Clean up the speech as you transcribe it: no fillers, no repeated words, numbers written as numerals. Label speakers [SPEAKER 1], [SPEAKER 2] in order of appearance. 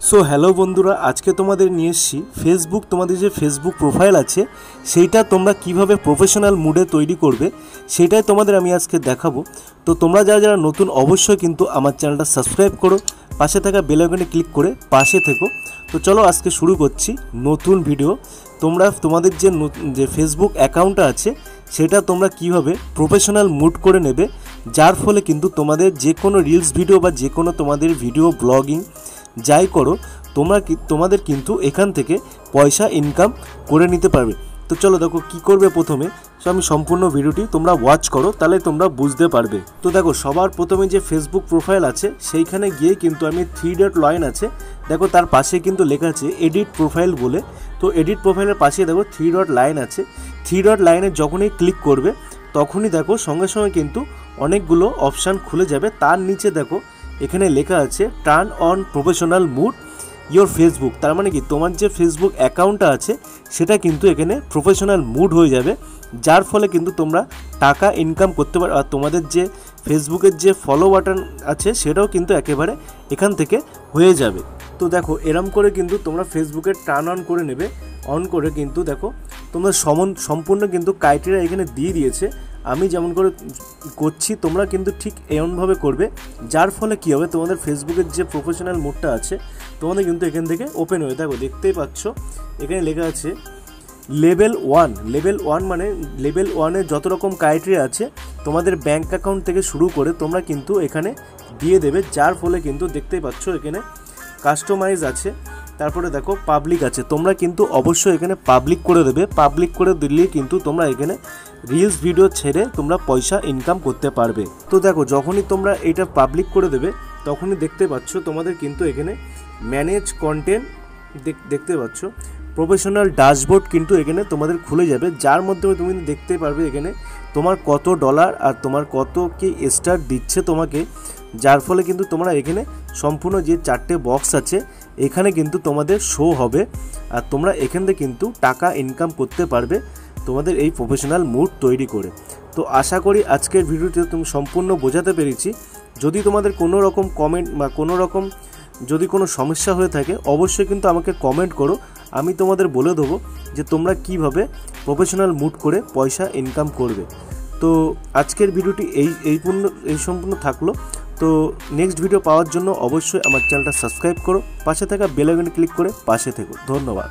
[SPEAKER 1] So hello বন্ধুরা, আজকে তোমাদের নিয়ে এসেছি ফেসবুক। তোমাদের যে ফেসবুক প্রোফাইল আছে সেইটা তোমরা কিভাবে প্রফেশনাল মুডে তৈরি করবে সেটাই তোমাদের আমি আজকে দেখাবো। তো তোমরা যারা যারা নতুন অবশ্যই কিন্তু আমার চ্যানেলটা সাবস্ক্রাইব করো, পাশে থাকা বেল আইকনে ক্লিক করে পাশে থেকো। তো চলো আজকে শুরু করছি নতুন ভিডিও। তোমরা তোমাদের যে ফেসবুক অ্যাকাউন্টটা আছে সেটা তোমরা কিভাবে প্রফেশনাল মুড করে নেবে, যার ফলে কিন্তু তোমাদের যে কোনো রিলস ভিডিও বা যে কোনো তোমাদের ভিডিও ব্লগিং যাই করো তোমাদের কিন্তু এখান থেকে পয়সা ইনকাম করে নিতে পারবে। তো চলো দেখো কি করবে প্রথমে। সো আমি সম্পূর্ণ ভিডিওটি তোমরা ওয়াচ করো, তাহলে তোমরা বুঝতে পারবে। তো দেখো সবার প্রথমে যে ফেসবুক প্রোফাইল আছে সেইখানে গিয়ে কিন্তু আমি 3 ডট লাইন আছে, দেখো তার পাশে কিন্তু লেখা আছে এডিট প্রোফাইল বলে। তো এডিট প্রোফাইলের পাশে দেখো 3 ডট লাইন আছে। 3 ডট লাইনে যখনই ক্লিক করবে তখনই দেখো সঙ্গে সঙ্গে কিন্তু অনেকগুলো অপশান খুলে যাবে। তার নিচে দেখো এখানে লেখা আছে turn on professional mood your Facebook. তার মানে কি তোমার যে ফেসবুক অ্যাকাউন্টটা আছে সেটা কিন্তু এখানে প্রফেশনাল মুড হয়ে যাবে, যার ফলে কিন্তু তোমরা টাকা ইনকাম করতে পারো। আর তোমাদের যে ফেসবুকের যে ফলো বাটন আছে সেটাও কিন্তু একেবারে এখান থেকে হয়ে যাবে। তো দেখো এরম করে কিন্তু তোমরা ফেসবুকে টার্ন অন করে নেবে। অন করে কিন্তু দেখো তোমরা সম্পূর্ণ কিন্তু ক্রাইটেরিয়া এখানে দিয়ে দিয়েছে। আমি যেমন করে করছি তোমরা কিন্তু ঠিক এমনভাবে করবে, যার ফলে কী হবে তোমাদের ফেসবুকের যে প্রফেশনাল মুডটা আছে তোমাদের কিন্তু এখান থেকে ওপেন হয়ে দেখো দেখতেই পাচ্ছ এখানে লেখা আছে লেভেল 1। লেভেল 1 মানে লেভেল 1-এর যত রকম ক্রাইটেরিয়া আছে তোমাদের ব্যাঙ্ক অ্যাকাউন্ট থেকে শুরু করে তোমরা কিন্তু এখানে দিয়ে দেবে, যার ফলে কিন্তু দেখতেই পাচ্ছ এখানে কাস্টমাইজ আছে, তারপরে দেখো পাবলিক আছে। তোমরা কিন্তু অবশ্যই এখানে পাবলিক করে দেবে। পাবলিক করে দিলেই কিন্তু তোমরা এখানে রিলস ভিডিও ছেড়ে তোমরা পয়সা ইনকাম করতে পারবে। তো দেখো যখনই তোমরা এটা পাবলিক করে দেবে তখনই দেখতে পাচ্ছ তোমাদের কিন্তু এখানে ম্যানেজ কন্টেন্ট দেখতে পাচ্ছ প্রফেশনাল ড্যাশবোর্ড কিন্তু এখানে তোমাদের খুলে যাবে, যার মাধ্যমে তুমি দেখতে পারবে এখানে তোমার কত ডলার আর তোমার কত কি স্টার দিচ্ছে তোমাকে, যার ফলে কিন্তু তোমরা এখানে সম্পূর্ণ যে 4টে বক্স আছে এখানে কিন্তু তোমাদের শো হবে। আর তোমরা এখান থেকে কিন্তু টাকা ইনকাম করতে পারবে তোমাদের এই প্রফেশনাল মুড তৈরি করে। তো আশা করি আজকের ভিডিওতে তুমি সম্পূর্ণ বোঝাতে পেরেছি। যদি তোমাদের কোনো রকম কমেন্ট বা কোনো রকম যদি কোনো সমস্যা হয়ে থাকে অবশ্যই কিন্তু আমাকে কমেন্ট করো, আমি তোমাদের বলে দেবো যে তোমরা কিভাবে প্রফেশনাল মুড করে পয়সা ইনকাম করবে। তো আজকের ভিডিওটি এই সম্পূর্ণ থাকলো। তো নেক্সট ভিডিও পাওয়ার জন্য অবশ্যই আমার চ্যানেলটা সাবস্ক্রাইব করো, পাশে থাকা বেল আইকনে ক্লিক করে পাশে থেকো। ধন্যবাদ।